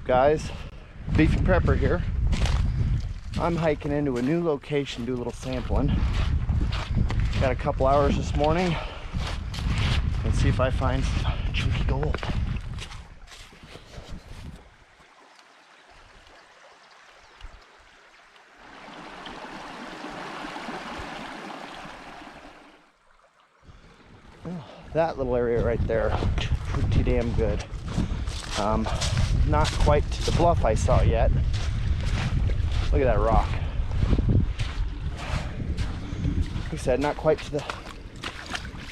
guys? Beefy Prepper here. I'm hiking into a new location, do a little sampling. Got a couple hours this morning. Let's see if I find some chunky gold. Well, that little area right there, pretty damn good. Not quite to the bluff I saw yet. Look at that rock. Like I said, not quite to the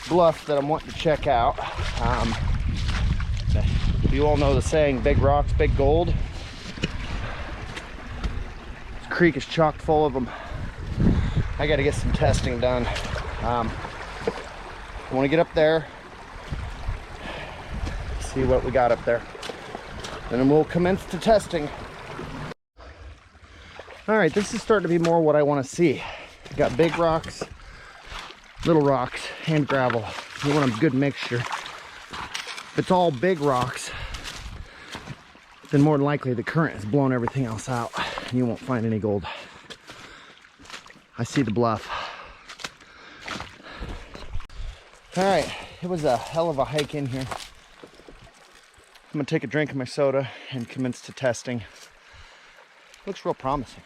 bluff that I'm wanting to check out. You all know the saying, big rocks, big gold. This creek is chock full of them. I got to get some testing done. I want to get up there, see what we got up there. And then we'll commence the testing. All right, this is starting to be more what I want to see. Got big rocks, little rocks, and gravel. You want a good mixture. If it's all big rocks, then more than likely the current has blown everything else out and you won't find any gold. I see the bluff. All right, it was a hell of a hike in here. I'm gonna take a drink of my soda and commence to testing. Looks real promising.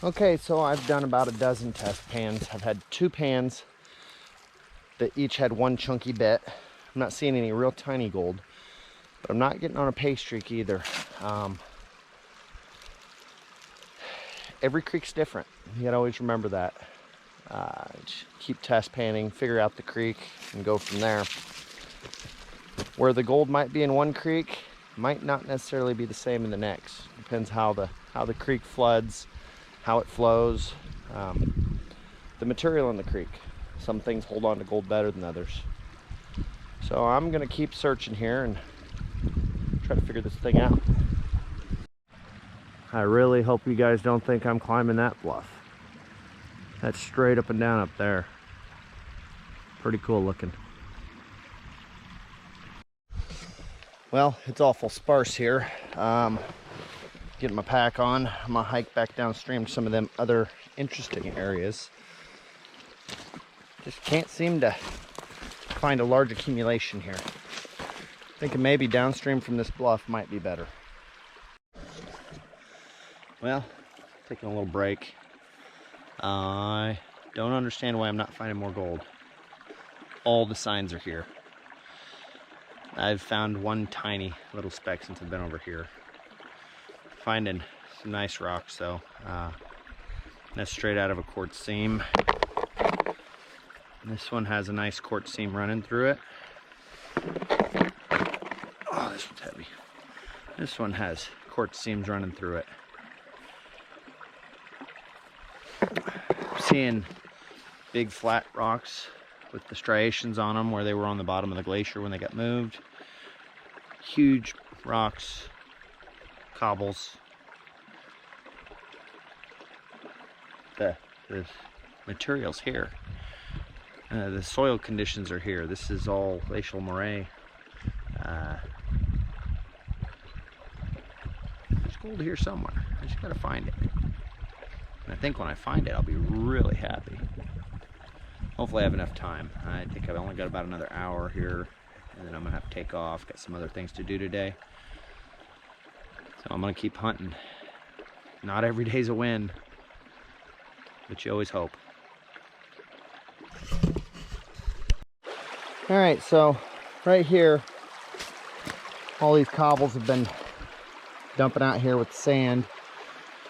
Okay, so I've done about a dozen test pans. I've had 2 pans that each had 1 chunky bit. I'm not seeing any real tiny gold, but I'm not getting on a pay streak either. Every creek's different. You gotta always remember that. Keep test panning, figure out the creek, and go from there. Where the gold might be in one creek might not necessarily be the same in the next. Depends how the creek floods, how it flows, the material in the creek. Some things hold on to gold better than others. So I'm gonna keep searching here and try to figure this thing out. I really hope you guys don't think I'm climbing that bluff. That's straight up and down up there. Pretty cool looking. Well, it's awful sparse here. Getting my pack on. I'm gonna hike back downstream to some of them other interesting areas. Just can't seem to find a large accumulation here. Thinking maybe downstream from this bluff might be better. Well, taking a little break. I don't understand why I'm not finding more gold. All the signs are here. I've found 1 tiny little speck since I've been over here. Finding some nice rocks though. That's straight out of a quartz seam. This one has a nice quartz seam running through it. Oh, this one's heavy. This one has quartz seams running through it. Seeing big flat rocks with the striations on them where they were on the bottom of the glacier when they got moved. Huge rocks, cobbles. The materials here. The soil conditions are here. This is all glacial moraine. There's gold here somewhere. I just gotta find it. And I think when I find it, I'll be really happy. Hopefully I have enough time. I think I've only got about another hour here, and then I'm gonna have to take off. Got some other things to do today. So I'm gonna keep hunting. Not every day's a win, but you always hope. All right, so right here, all these cobbles have been dumping out here with the sand,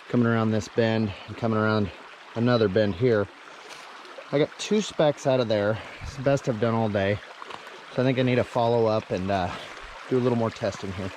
coming around this bend and coming around another bend here. I got 2 specks out of there. It's the best I've done all day. So I think I need to follow up and do a little more testing here.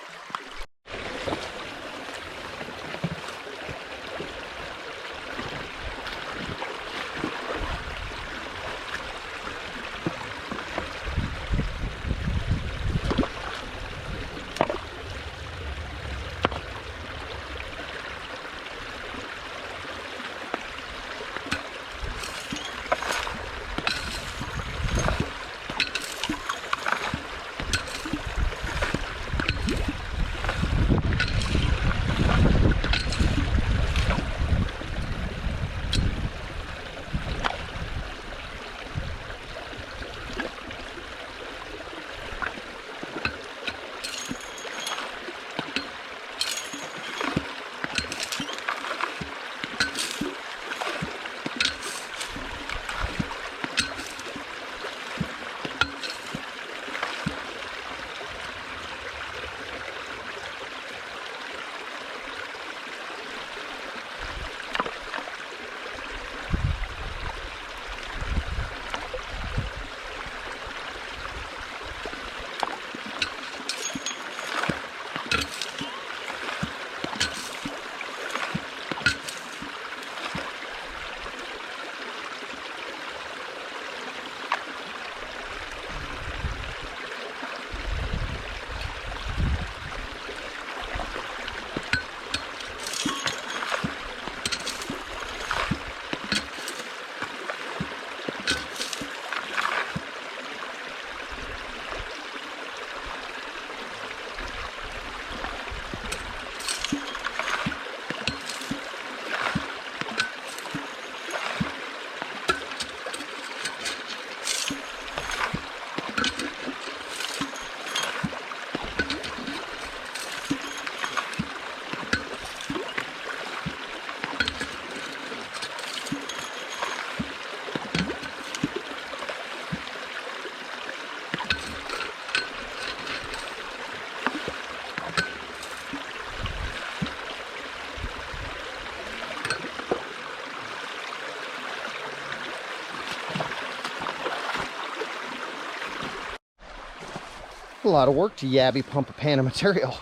A lot of work to yabby pump a pan of material.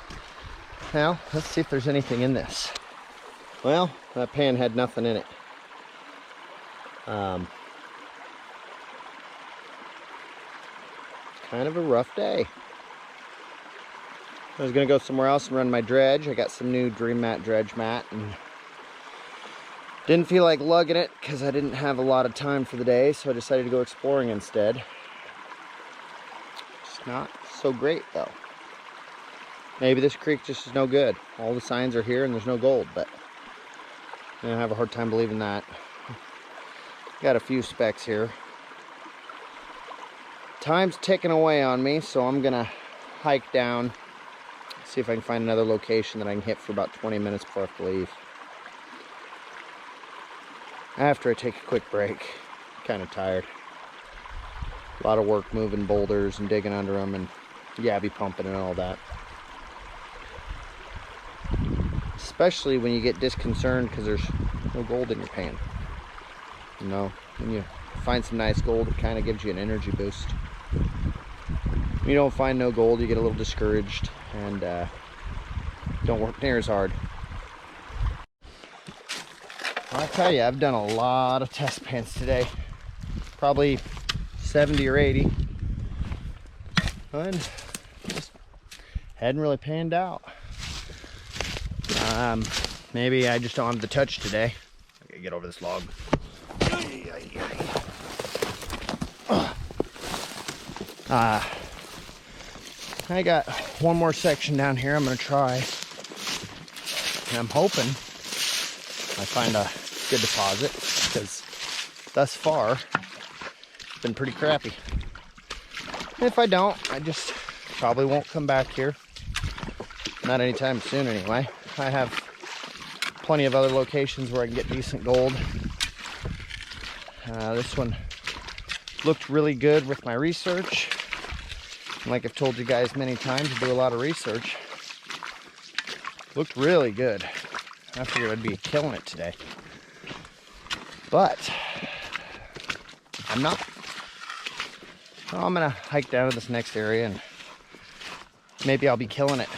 Now, let's see if there's anything in this. Well, that pan had nothing in it. Kind of a rough day. I was gonna go somewhere else and run my dredge. I got some new Dream Mat dredge mat and didn't feel like lugging it because I didn't have a lot of time for the day, so I decided to go exploring instead. It's not so great though. Maybe this creek just is no good. All the signs are here and there's no gold, but I have a hard time believing that. Got a few specks here. Time's ticking away on me, so I'm gonna hike down, see if I can find another location that I can hit for about 20 minutes before I have to leave. After I take a quick break, I'm kind of tired. A lot of work moving boulders and digging under them and yabby pumping and all that. Especially when you get disconcerted because there's no gold in your pan. You know, when you find some nice gold, it kind of gives you an energy boost. When you don't find no gold, you get a little discouraged and don't work near as hard. I'll tell you, I've done a lot of test pans today. Probably 70 or 80. And just hadn't really panned out. Maybe I just don't have the touch today. I gotta get over this log. I got one more section down here I'm gonna try. And I'm hoping I find a good deposit because thus far it's been pretty crappy. If I don't, I just probably won't come back here. Not anytime soon anyway. I have plenty of other locations where I can get decent gold. This one looked really good with my research. And like I've told you guys many times, I do a lot of research. Looked really good. I figured I'd be killing it today. But I'm not. So I'm gonna hike down to this next area and maybe I'll be killing it.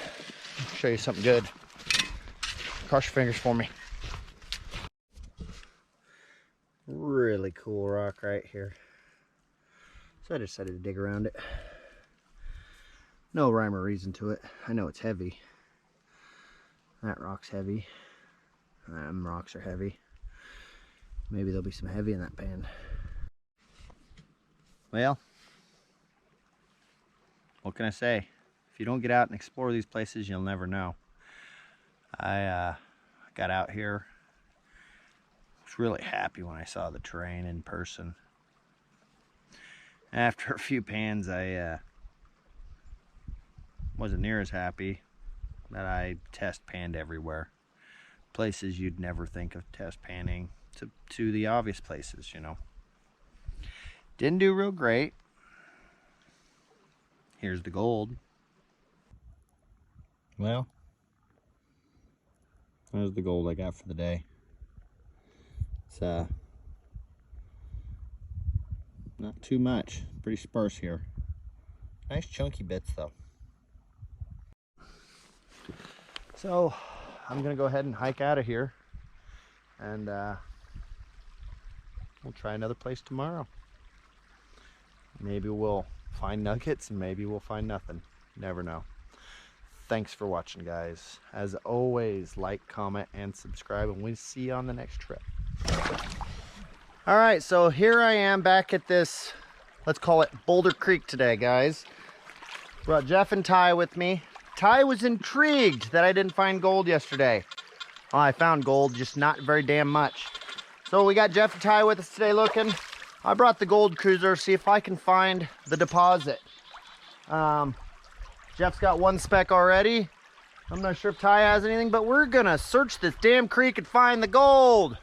Show you something good. Cross your fingers for me. Really cool rock right here. So I decided to dig around it. No rhyme or reason to it. I know it's heavy. That rock's heavy. Them rocks are heavy. Maybe there'll be some heavy in that pan. Well, what can I say? If you don't get out and explore these places, you'll never know. I got out here. Was really happy when I saw the terrain in person. After a few pans, I wasn't near as happy, but I test panned everywhere. Places you'd never think of test panning, to the obvious places, you know. Didn't do real great. Here's the gold. Well, there's the gold I got for the day. It's not too much, pretty sparse here. Nice chunky bits though. So I'm gonna go ahead and hike out of here, and we'll try another place tomorrow. Maybe we'll find nuggets and maybe we'll find nothing. Never know. Thanks for watching, guys. As always, like, comment, and subscribe, and we'll see you on the next trip. All right, so here I am back at this, let's call it Boulder Creek today, guys. Brought Jeff and Ty with me. Ty was intrigued that I didn't find gold yesterday. Well, I found gold, just not very damn much. So we got Jeff and Ty with us today looking. I brought the gold cruiser, see if I can find the deposit. Jeff's got one speck already. I'm not sure if Ty has anything, but we're gonna search this damn creek and find the gold.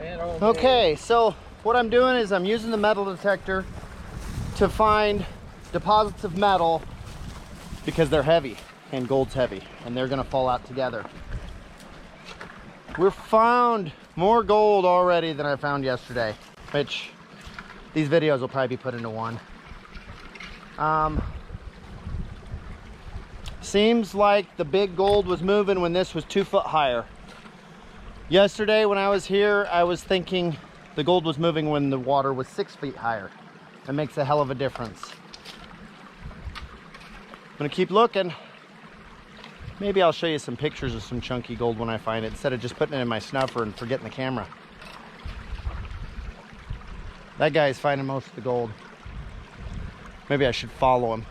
Okay, so what I'm doing is I'm using the metal detector to find deposits of metal because they're heavy and gold's heavy and they're gonna fall out together. We've found more gold already than I found yesterday, which these videos will probably be put into one. Seems like the big gold was moving when this was 2 foot higher. Yesterday when I was here, I was thinking the gold was moving when the water was 6 feet higher. That makes a hell of a difference. I'm gonna keep looking. Maybe I'll show you some pictures of some chunky gold when I find it, instead of just putting it in my snuffer and forgetting the camera. That guy's finding most of the gold. Maybe I should follow him.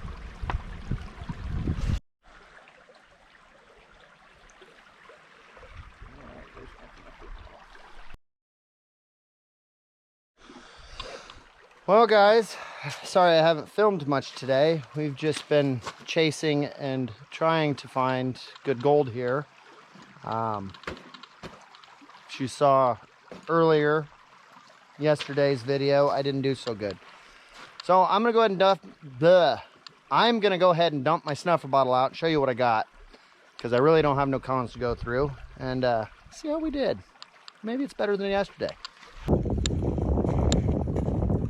Well guys, sorry I haven't filmed much today. We've just been chasing and trying to find good gold here. As you saw earlier, yesterday's video, I didn't do so good. So I'm gonna go ahead and dump my snuffer bottle out and show you what I got, because I really don't have no cons to go through, and see how we did. Maybe it's better than yesterday.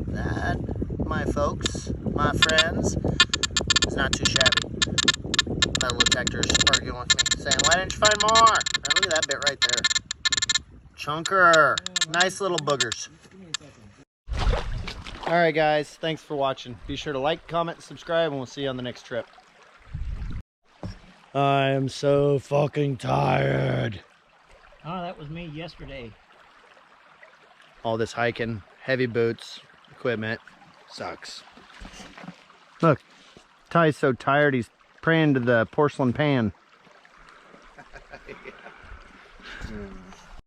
That, my folks, my friends, is not too shabby. Metal detector's arguing with me, saying, why didn't you find more? Now, look at that bit right there. Chunker. Nice little boogers. Alright guys, thanks for watching. Be sure to like, comment, subscribe, and we'll see you on the next trip. I am so fucking tired. Oh, that was me yesterday. All this hiking, heavy boots, equipment, sucks. Look, Ty's so tired he's praying to the porcelain pan. Yeah.